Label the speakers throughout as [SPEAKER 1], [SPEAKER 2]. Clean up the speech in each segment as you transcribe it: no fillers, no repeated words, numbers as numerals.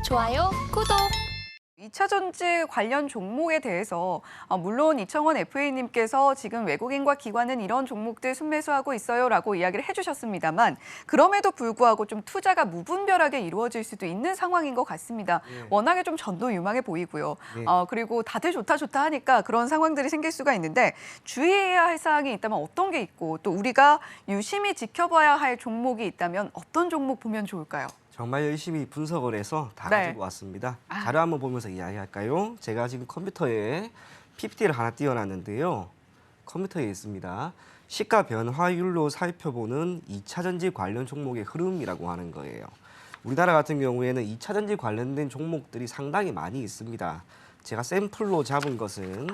[SPEAKER 1] 좋아요, 구독.
[SPEAKER 2] 2차 전지 관련 종목에 대해서 물론 이청원 FA님께서 지금 외국인과 기관은 이런 종목들 순매수하고 있어요라고 이야기를 해주셨습니다만 그럼에도 불구하고 좀 투자가 무분별하게 이루어질 수도 있는 상황인 것 같습니다.
[SPEAKER 3] 네.
[SPEAKER 2] 워낙에 좀 전도유망해 보이고요.
[SPEAKER 3] 네.
[SPEAKER 2] 그리고 다들 좋다 하니까 그런 상황들이 생길 수가 있는데 주의해야 할 사항이 있다면 어떤 게 있고 또 우리가 유심히 지켜봐야 할 종목이 있다면 어떤 종목 보면 좋을까요?
[SPEAKER 3] 정말 열심히 분석을 해서 다
[SPEAKER 2] 네.
[SPEAKER 3] 가지고 왔습니다. 자료 한번 보면서 이야기할까요? 제가 지금 컴퓨터에 PPT를 하나 띄워놨는데요. 컴퓨터에 있습니다. 시가 변화율로 살펴보는 2차 전지 관련 종목의 흐름이라고 하는 거예요. 우리나라 같은 경우에는 2차 전지 관련된 종목들이 상당히 많이 있습니다. 제가 샘플로 잡은 것은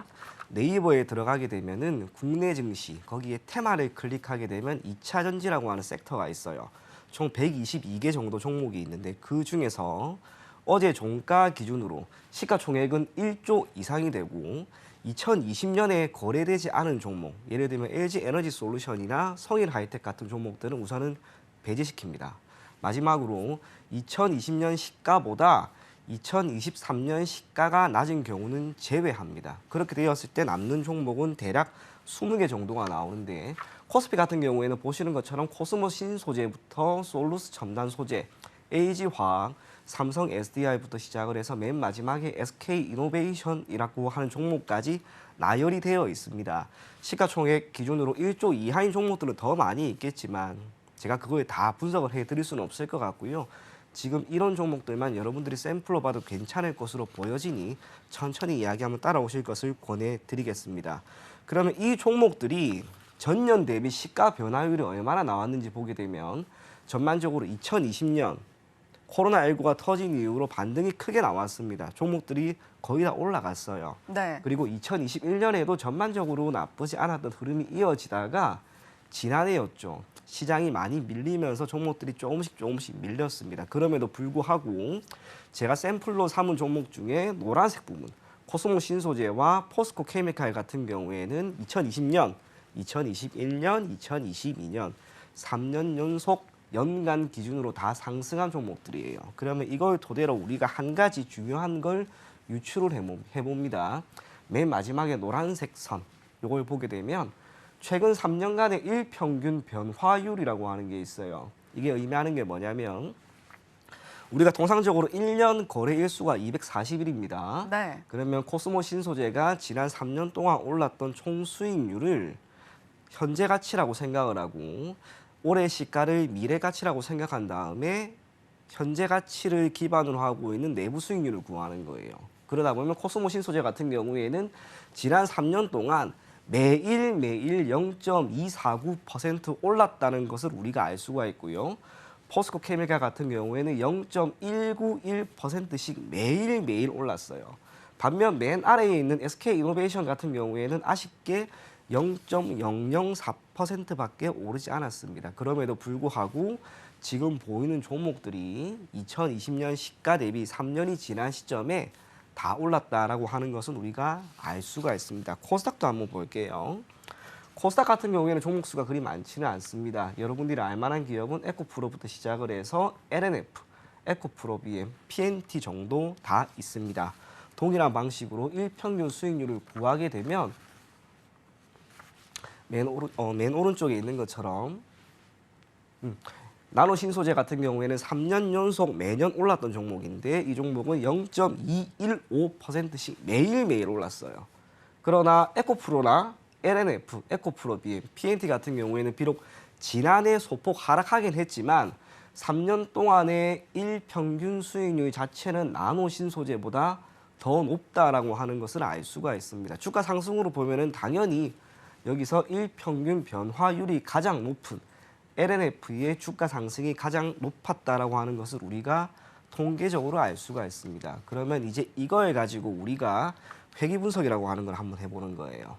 [SPEAKER 3] 네이버에 들어가게 되면은 국내 증시, 거기에 테마를 클릭하게 되면 2차 전지라고 하는 섹터가 있어요. 총 122개 정도 종목이 있는데 그 중에서 어제 종가 기준으로 시가총액은 1조 이상이 되고 2020년에 거래되지 않은 종목, 예를 들면 LG에너지솔루션이나 성일하이텍 같은 종목들은 우선은 배제시킵니다. 마지막으로 2020년 시가보다 2023년 시가가 낮은 경우는 제외합니다. 그렇게 되었을 때 남는 종목은 대략 20개 정도가 나오는데 코스피 같은 경우에는 보시는 것처럼 코스모 신소재부터 솔루스 첨단 소재, AG화학, 삼성 SDI부터 시작을 해서 맨 마지막에 SK이노베이션이라고 하는 종목까지 나열이 되어 있습니다. 시가총액 기준으로 1조 이하인 종목들은 더 많이 있겠지만 제가 그거에 다 분석을 해드릴 수는 없을 것 같고요. 지금 이런 종목들만 여러분들이 샘플로 봐도 괜찮을 것으로 보여지니 천천히 이야기 한번 따라오실 것을 권해드리겠습니다. 그러면 이 종목들이 전년 대비 시가 변화율이 얼마나 나왔는지 보게 되면 전반적으로 2020년 코로나19가 터진 이후로 반등이 크게 나왔습니다. 종목들이 거의 다 올라갔어요.
[SPEAKER 2] 네.
[SPEAKER 3] 그리고 2021년에도 전반적으로 나쁘지 않았던 흐름이 이어지다가 지난해였죠. 시장이 많이 밀리면서 종목들이 조금씩 밀렸습니다. 그럼에도 불구하고 제가 샘플로 삼은 종목 중에 노란색 부분, 코스모 신소재와 포스코 케미칼 같은 경우에는 2020년, 2021년, 2022년 3년 연속 연간 기준으로 다 상승한 종목들이에요. 그러면 이걸 토대로 우리가 한 가지 중요한 걸 유추를 해봅니다. 맨 마지막에 노란색 선, 이걸 보게 되면 최근 3년간의 일평균 변화율이라고 하는 게 있어요. 이게 의미하는 게 뭐냐면 우리가 통상적으로 1년 거래 일수가 240일입니다.
[SPEAKER 2] 네.
[SPEAKER 3] 그러면 코스모 신소재가 지난 3년 동안 올랐던 총 수익률을 현재 가치라고 생각을 하고 올해 시가를 미래 가치라고 생각한 다음에 현재 가치를 기반으로 하고 있는 내부 수익률을 구하는 거예요. 그러다 보면 코스모 신소재 같은 경우에는 지난 3년 동안 매일 0.249% 올랐다는 것을 우리가 알 수가 있고요. 포스코 케미칼 같은 경우에는 0.191%씩 매일매일 올랐어요. 반면 맨 아래에 있는 SK이노베이션 같은 경우에는 아쉽게 0.004%밖에 오르지 않았습니다. 그럼에도 불구하고 지금 보이는 종목들이 2020년 시가 대비 3년이 지난 시점에 다 올랐다라고 하는 것은 우리가 알 수가 있습니다. 코스닥도 한번 볼게요. 코스닥 같은 경우에는 종목 수가 그리 많지는 않습니다. 여러분들이 알만한 기업은 에코프로부터 시작을 해서 LNF, 에코프로비엠, PNT 정도 다 있습니다. 동일한 방식으로 일평균 수익률을 구하게 되면 맨 오른쪽에 있는 것처럼 나노 신소재 같은 경우에는 3년 연속 매년 올랐던 종목인데 이 종목은 0.215%씩 매일매일 올랐어요. 그러나 에코프로나 LNF, 에코프로 BM, PNT 같은 경우에는 비록 지난해 소폭 하락하긴 했지만 3년 동안의 일평균 수익률 자체는 나노 신소재보다 더 높다라고 하는 것을 알 수가 있습니다. 주가 상승으로 보면은 당연히 여기서 일평균 변화율이 가장 높은 LNF의 주가 상승이 가장 높았다라고 하는 것을 우리가 통계적으로 알 수가 있습니다. 그러면 이제 이걸 가지고 우리가 회귀 분석이라고 하는 걸 한번 해보는 거예요.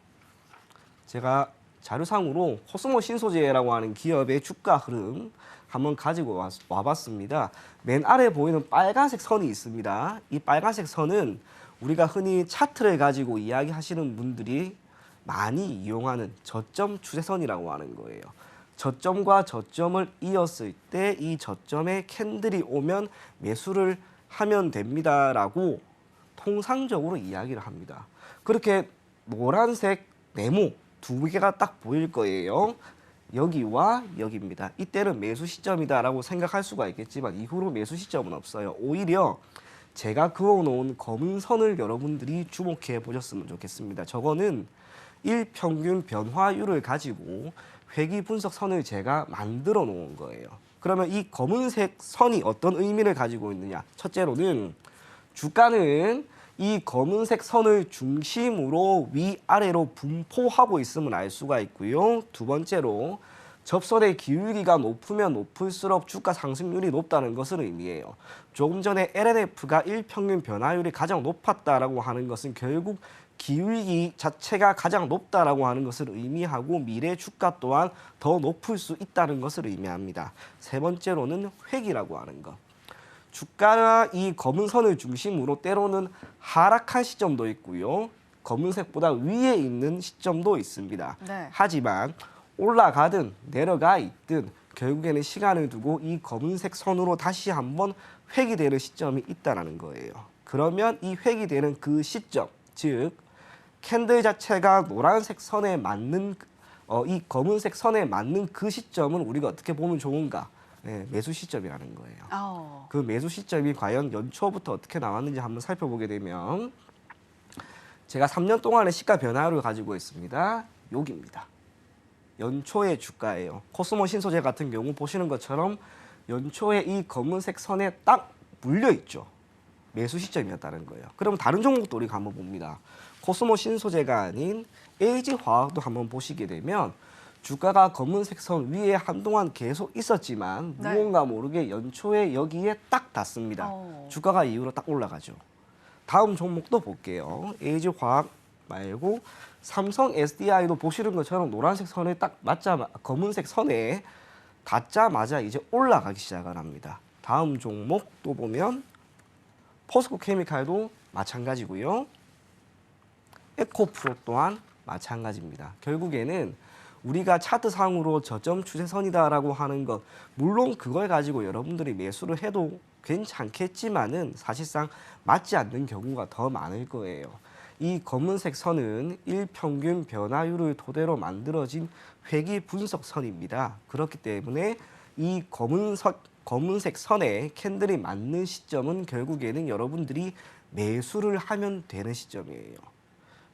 [SPEAKER 3] 제가 자료상으로 코스모 신소재라고 하는 기업의 주가 흐름 한번 가지고 와봤습니다. 맨 아래 보이는 빨간색 선이 있습니다. 이 빨간색 선은 우리가 흔히 차트를 가지고 이야기하시는 분들이 많이 이용하는 저점 추세선이라고 하는 거예요. 저점과 저점을 이었을 때 이 저점에 캔들이 오면 매수를 하면 됩니다라고 통상적으로 이야기를 합니다. 그렇게 노란색 네모 두 개가 딱 보일 거예요. 여기와 여기입니다. 이때는 매수 시점이다라고 생각할 수가 있겠지만 이후로 매수 시점은 없어요. 오히려 제가 그어놓은 검은 선을 여러분들이 주목해 보셨으면 좋겠습니다. 저거는 일평균 변화율을 가지고 회귀 분석 선을 제가 만들어 놓은 거예요. 그러면 이 검은색 선이 어떤 의미를 가지고 있느냐? 첫째로는 주가는 이 검은색 선을 중심으로 위아래로 분포하고 있음을 알 수가 있고요. 두 번째로 접선의 기울기가 높으면 높을수록 주가 상승률이 높다는 것을 의미해요. 조금 전에 LNF가 일평균 변화율이 가장 높았다라고 하는 것은 결국 기울기 자체가 가장 높다라고 하는 것을 의미하고 미래 주가 또한 더 높을 수 있다는 것을 의미합니다. 세 번째로는 회귀라고 하는 것. 주가가 이 검은 선을 중심으로 때로는 하락한 시점도 있고요. 검은색보다 위에 있는 시점도 있습니다.
[SPEAKER 2] 네.
[SPEAKER 3] 하지만 올라가든 내려가 있든 결국에는 시간을 두고 이 검은색 선으로 다시 한번 회귀되는 시점이 있다는 거예요. 그러면 이 회귀되는 그 시점, 즉 캔들 자체가 노란색 선에 맞는 이 검은색 선에 맞는 그 시점은 우리가 어떻게 보면 좋은가? 네, 매수 시점이라는 거예요. 그 매수 시점이 과연 연초부터 어떻게 나왔는지 한번 살펴보게 되면 제가 3년 동안의 시가 변화를 가지고 있습니다. 여기입니다. 연초의 주가예요. 코스모 신소재 같은 경우 보시는 것처럼 연초에 이 검은색 선에 딱 물려 있죠. 매수 시점이었다는 거예요. 그럼 다른 종목도 우리가 한번 봅니다. 코스모 신소재가 아닌 LG화학도 한번 보시게 되면 주가가 검은색 선 위에 한동안 계속 있었지만
[SPEAKER 2] 네.
[SPEAKER 3] 무언가 모르게 연초에 여기에 딱 닿습니다. 주가가 이후로 딱 올라가죠. 다음 종목도 볼게요. LG화학 말고 삼성 SDI도 보시는 것처럼 노란색 선에 딱 검은색 선에 닿자마자 이제 올라가기 시작을 합니다. 다음 종목 또 보면 포스코 케미칼도 마찬가지고요. 에코프로 또한 마찬가지입니다. 결국에는 우리가 차트상으로 저점 추세선이다라고 하는 것, 물론 그걸 가지고 여러분들이 매수를 해도 괜찮겠지만은 사실상 맞지 않는 경우가 더 많을 거예요. 이 검은색 선은 일평균 변화율을 토대로 만들어진 회귀 분석 선입니다. 그렇기 때문에 이 검은색 선에 캔들이 맞는 시점은 결국에는 여러분들이 매수를 하면 되는 시점이에요.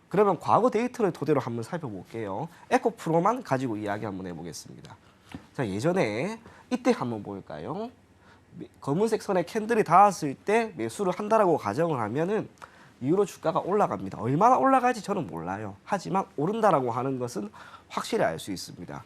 [SPEAKER 3] 그러면 과거 데이터를 토대로 한번 살펴볼게요. 에코프로만 가지고 이야기 한번 해보겠습니다. 자, 예전에 이때 한번 볼까요? 검은색 선에 캔들이 닿았을 때 매수를 한다라고 가정을 하면은 이후로 주가가 올라갑니다. 얼마나 올라갈지 저는 몰라요. 하지만 오른다라고 하는 것은 확실히 알 수 있습니다.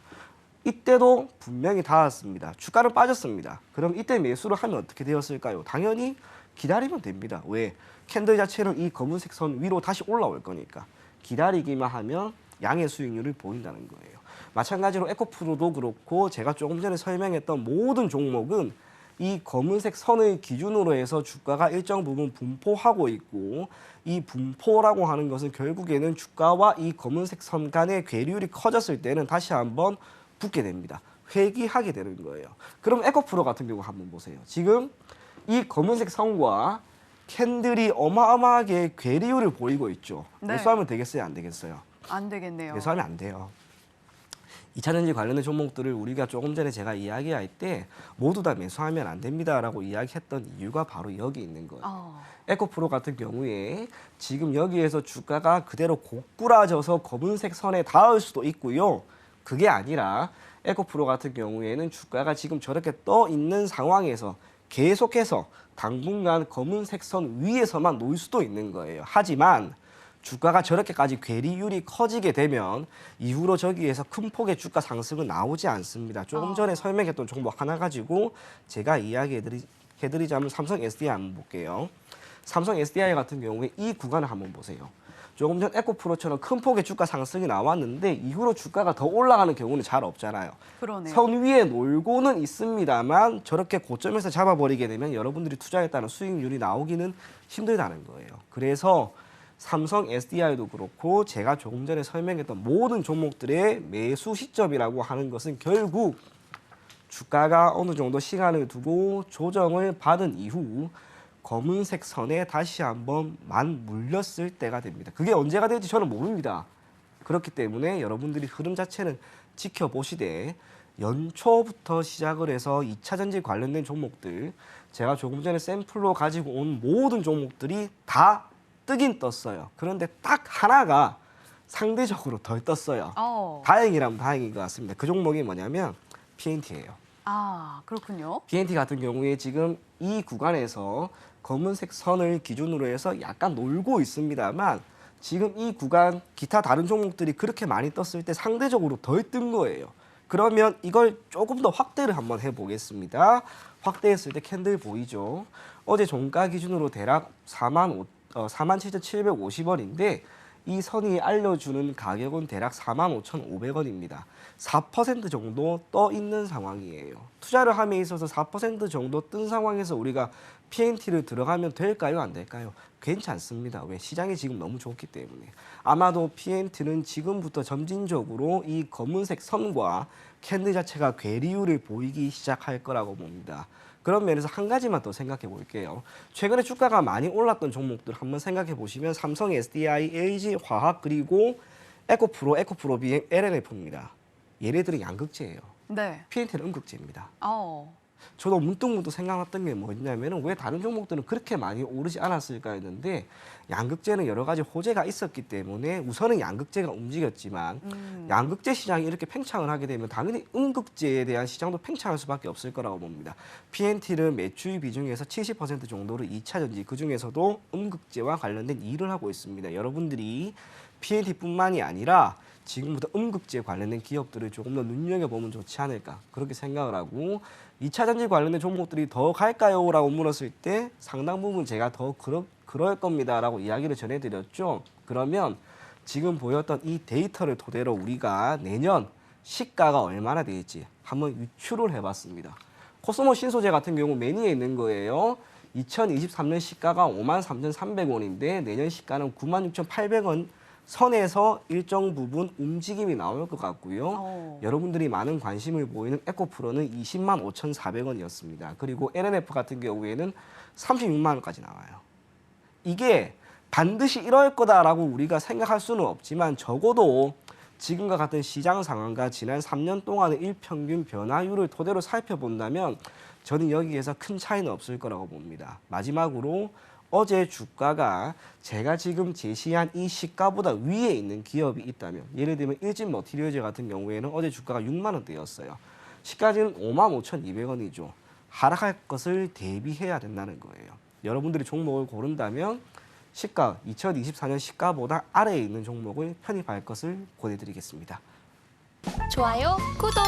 [SPEAKER 3] 이때도 분명히 닿았습니다. 주가는 빠졌습니다. 그럼 이때 매수를 하면 어떻게 되었을까요? 당연히 기다리면 됩니다. 왜? 캔들 자체는 이 검은색 선 위로 다시 올라올 거니까. 기다리기만 하면 양의 수익률을 보인다는 거예요. 마찬가지로 에코프로도 그렇고 제가 조금 전에 설명했던 모든 종목은 이 검은색 선을 기준으로 해서 주가가 일정 부분 분포하고 있고 이 분포라고 하는 것은 결국에는 주가와 이 검은색 선 간의 괴리율이 커졌을 때는 다시 한번 붙게 됩니다. 회귀하게 되는 거예요. 그럼 에코프로 같은 경우 한번 보세요. 지금 이 검은색 선과 캔들이 어마어마하게 괴리율을 보이고 있죠.
[SPEAKER 2] 네.
[SPEAKER 3] 매수하면 되겠어요? 안 되겠어요?
[SPEAKER 2] 안 되겠네요.
[SPEAKER 3] 매수하면 안 돼요. 2차전지 관련된 종목들을 우리가 조금 전에 제가 이야기할 때 모두 다 매수하면 안 됩니다라고 이야기했던 이유가 바로 여기 있는 거예요. 에코프로 같은 경우에 지금 여기에서 주가가 그대로 고꾸라져서 검은색 선에 닿을 수도 있고요. 그게 아니라 에코프로 같은 경우에는 주가가 지금 저렇게 떠 있는 상황에서 계속해서 당분간 검은색 선 위에서만 놓일 수도 있는 거예요. 하지만 주가가 저렇게까지 괴리율이 커지게 되면 이후로 저기에서 큰 폭의 주가 상승은 나오지 않습니다. 조금 전에 설명했던 종목 하나 가지고 제가 이야기해드리자면 삼성 SDI 한번 볼게요. 삼성 SDI 같은 경우에 이 구간을 한번 보세요. 조금 전 에코프로처럼 큰 폭의 주가 상승이 나왔는데 이후로 주가가 더 올라가는 경우는 잘 없잖아요.
[SPEAKER 2] 그러네요.
[SPEAKER 3] 선 위에 놀고는 있습니다만 저렇게 고점에서 잡아버리게 되면 여러분들이 투자했다는 수익률이 나오기는 힘들다는 거예요. 그래서 삼성 SDI도 그렇고 제가 조금 전에 설명했던 모든 종목들의 매수 시점이라고 하는 것은 결국 주가가 어느 정도 시간을 두고 조정을 받은 이후 검은색 선에 다시 한번 맞물렸을 때가 됩니다. 그게 언제가 될지 저는 모릅니다. 그렇기 때문에 여러분들이 흐름 자체는 지켜보시되 연초부터 시작을 해서 2차 전지 관련된 종목들 제가 조금 전에 샘플로 가지고 온 모든 종목들이 다 뜨긴 떴어요. 그런데 딱 하나가 상대적으로 덜 떴어요. 다행이라면 다행인 것 같습니다. 그 종목이 뭐냐면 PNT예요.
[SPEAKER 2] 아, 그렇군요.
[SPEAKER 3] PNT 같은 경우에 지금 이 구간에서 검은색 선을 기준으로 해서 약간 놀고 있습니다만 지금 이 구간 기타 다른 종목들이 그렇게 많이 떴을 때 상대적으로 덜 뜬 거예요. 그러면 이걸 조금 더 확대를 한번 해보겠습니다. 확대했을 때 캔들 보이죠? 어제 종가 기준으로 대략 47,750원인데 이 선이 알려주는 가격은 대략 45,500원입니다. 4% 정도 떠 있는 상황이에요. 투자를 함에 있어서 4% 정도 뜬 상황에서 우리가 PNT를 들어가면 될까요? 안 될까요? 괜찮습니다. 왜? 시장이 지금 너무 좋기 때문에. 아마도 PNT는 지금부터 점진적으로 이 검은색 선과 캔들 자체가 괴리율을 보이기 시작할 거라고 봅니다. 그런 면에서 한 가지만 더 생각해 볼게요. 최근에 주가가 많이 올랐던 종목들 한번 생각해 보시면 삼성, SDI, LG, 화학 그리고 에코프로, 에코프로비엠, LNF입니다. 얘네들은 양극재예요.
[SPEAKER 2] 네.
[SPEAKER 3] PNT는 음극재입니다.
[SPEAKER 2] 어.
[SPEAKER 3] 저도 문득 생각났던 게 뭐였냐면 왜 다른 종목들은 그렇게 많이 오르지 않았을까 했는데 양극재는 여러 가지 호재가 있었기 때문에 우선은 양극재가 움직였지만 양극재 시장이 이렇게 팽창을 하게 되면 당연히 음극재에 대한 시장도 팽창할 수밖에 없을 거라고 봅니다. PNT는 매출 비중에서 70% 정도를 2차 전지 그중에서도 음극재와 관련된 일을 하고 있습니다. 여러분들이 PNT뿐만이 아니라 지금부터 음극재 관련된 기업들을 조금 더 눈여겨보면 좋지 않을까 그렇게 생각을 하고 2차 전지 관련된 종목들이 더 갈까요? 라고 물었을 때 상당 부분 제가 더 그럴 겁니다 라고 이야기를 전해드렸죠. 그러면 지금 보였던 이 데이터를 토대로 우리가 내년 시가가 얼마나 될지 한번 유추를 해봤습니다. 코스모 신소재 같은 경우 매니에 있는 거예요. 2023년 시가가 53,300원인데 내년 시가는 96,800원 선에서 일정 부분 움직임이 나올 것 같고요. 여러분들이 많은 관심을 보이는 에코프로는 205,400원이었습니다. 그리고 LNF 같은 경우에는 36만 원까지 나와요. 이게 반드시 이럴 거다라고 우리가 생각할 수는 없지만 적어도 지금과 같은 시장 상황과 지난 3년 동안의 일평균 변화율을 토대로 살펴본다면 저는 여기에서 큰 차이는 없을 거라고 봅니다. 마지막으로 어제 주가가 제가 지금 제시한 이 시가보다 위에 있는 기업이 있다면 예를 들면 일진머티리얼즈 같은 경우에는 어제 주가가 6만 원대였어요. 시가지는 55,200원이죠. 하락할 것을 대비해야 된다는 거예요. 여러분들이 종목을 고른다면 시가 2024년 시가보다 아래에 있는 종목을 편입할 것을 권해드리겠습니다.
[SPEAKER 1] 좋아요, 구독!